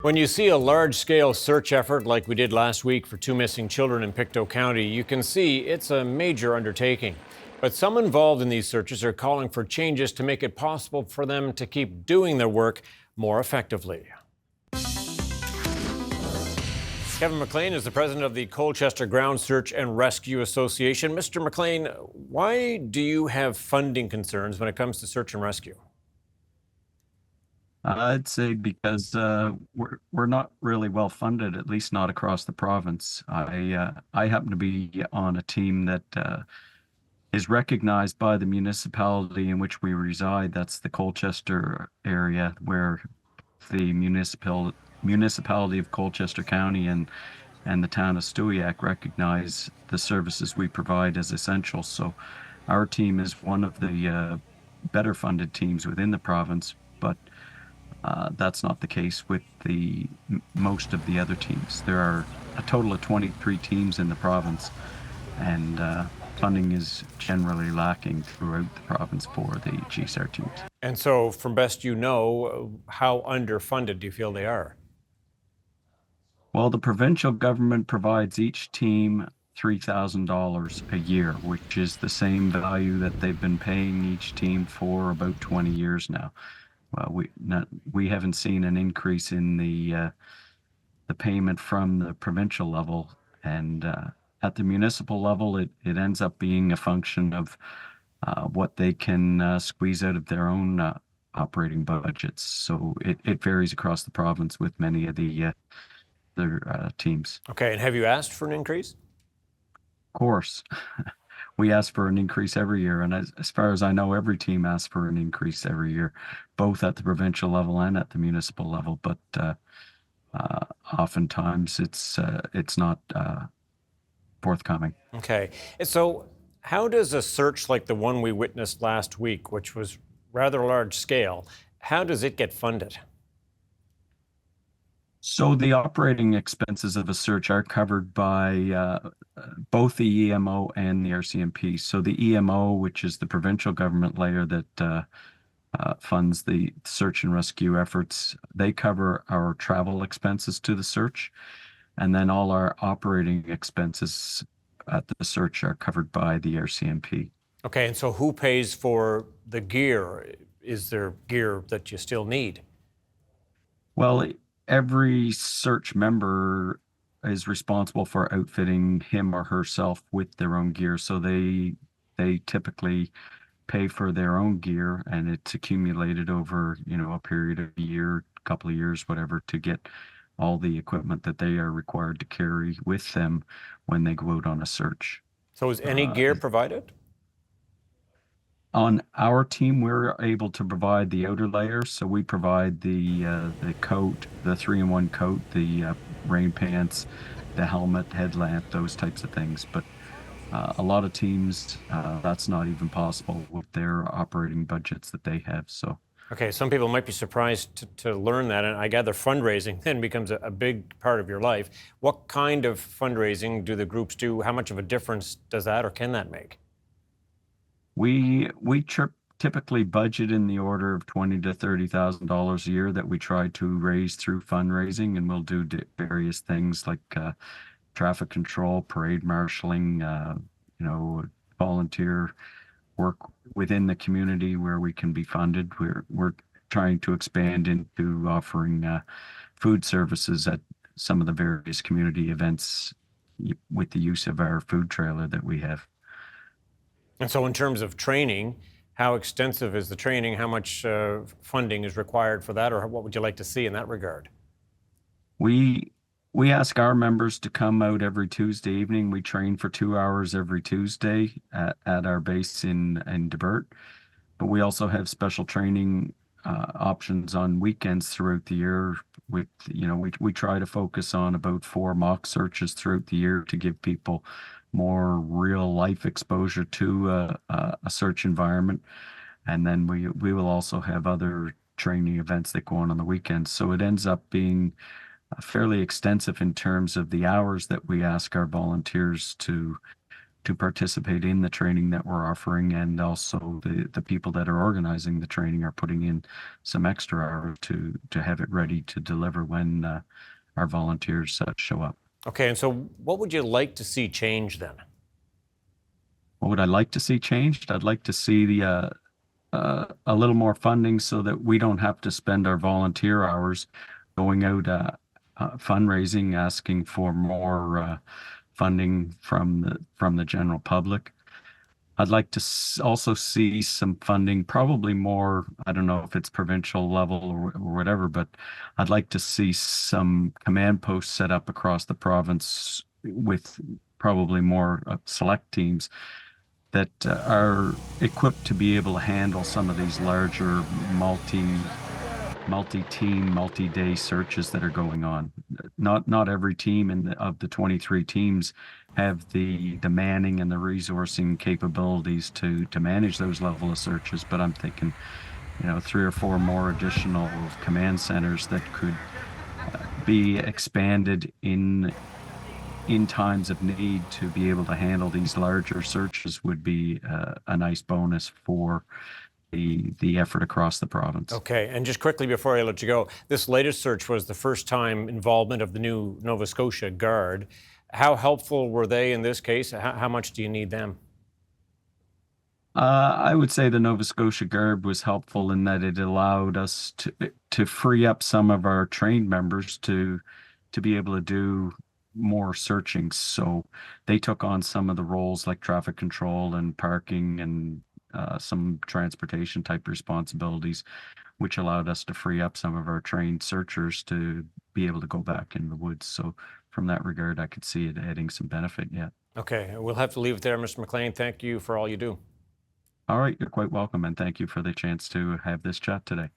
When you see a large-scale search effort like we did last week for two missing children in Pictou County, you can see it's a major undertaking. But some involved in these searches are calling for changes to make it possible for them to keep doing their work more effectively. Kevin MacLean is the president of the Colchester Ground Search and Rescue Association. Mr. MacLean, why do you have funding concerns when it comes to search and rescue? I'd say because we're not really well funded, at least not across the province. I happen to be on a team that is recognized by the municipality in which we reside. That's the Colchester area, where the municipality of Colchester County and the town of Stewiacke recognize the services we provide as essential. So our team is one of the better funded teams within the province, but that's not the case with most of the other teams. There are a total of 23 teams in the province, and funding is generally lacking throughout the province for the GSAR teams. And so, from best you know, how underfunded do you feel they are? Well, the provincial government provides each team $3,000 a year, which is the same value that they've been paying each team for about 20 years now. Well, we haven't seen an increase in the payment from the provincial level, and at the municipal level, it ends up being a function of what they can squeeze out of their own operating budgets. So it varies across the province with many of their teams. Okay, and have you asked for an increase? Of course. We ask for an increase every year, and as far as I know, every team asks for an increase every year, both at the provincial level and at the municipal level. But oftentimes, it's not forthcoming. Okay, so how does a search like the one we witnessed last week, which was rather large scale, how does it get funded? So the operating expenses of a search are covered by both the EMO and the RCMP. So the EMO, which is the provincial government layer that funds the search and rescue efforts, they cover our travel expenses to the search. And then all our operating expenses at the search are covered by the RCMP. Okay, and so who pays for the gear? Is there gear that you still need? Well, every search member is responsible for outfitting him or herself with their own gear. So they typically pay for their own gear, and it's accumulated over, a period of a year, couple of years, whatever, to get all the equipment that they are required to carry with them when they go out on a search. So is any gear provided? On our team, we're able to provide the outer layer, so we provide the coat, the 3-in-1 coat, the rain pants, the helmet, headlamp, those types of things. But a lot of teams, that's not even possible with their operating budgets that they have. So. Okay, some people might be surprised to learn that, and I gather fundraising then becomes a big part of your life. What kind of fundraising do the groups do? How much of a difference does that or can that make? We typically budget in the order of $20,000 to $30,000 a year that we try to raise through fundraising, and we'll do various things like traffic control, parade marshaling, volunteer work within the community where we can be funded. We're trying to expand into offering food services at some of the various community events with the use of our food trailer that we have. And so in terms of training, how extensive is the training? How much funding is required for that, or what would you like to see in that regard? We ask our members to come out every Tuesday evening. We train for 2 hours every Tuesday at our base in Debert. But we also have special training options on weekends throughout the year. We try to focus on about 4 mock searches throughout the year to give people more real life exposure to a search environment. And then we will also have other training events that go on the weekends. So it ends up being fairly extensive in terms of the hours that we ask our volunteers to to participate in the training that we're offering, and also the people that are organizing the training are putting in some extra hours to have it ready to deliver when our volunteers show up. Okay, and so what would you like to see change then? What would I like to see changed? I'd like to see the a little more funding so that we don't have to spend our volunteer hours going out fundraising, asking for more funding from the general public. I'd like to also see some funding, probably more, I don't know if it's provincial level or whatever, but I'd like to see some command posts set up across the province with probably more select teams that are equipped to be able to handle some of these larger multi-team, multi-day searches that are going on. Not every team of the 23 teams have the manning and the resourcing capabilities to manage those level of searches, but I'm thinking, 3 or 4 more additional command centers that could be expanded in times of need to be able to handle these larger searches would be a nice bonus for the effort across the province. Okay, and just quickly before I let you go, this latest search was the first time involvement of the new Nova Scotia Guard. How helpful were they in this case? How much do you need them? I would say the Nova Scotia Guard was helpful in that it allowed us to free up some of our trained members to be able to do more searching. So they took on some of the roles like traffic control and parking and some transportation type responsibilities, which allowed us to free up some of our trained searchers to be able to go back in the woods. So from that regard, I could see it adding some benefit yet. Okay, we'll have to leave it there, Mr. MacLean. Thank you for all you do. All right, you're quite welcome, and thank you for the chance to have this chat today.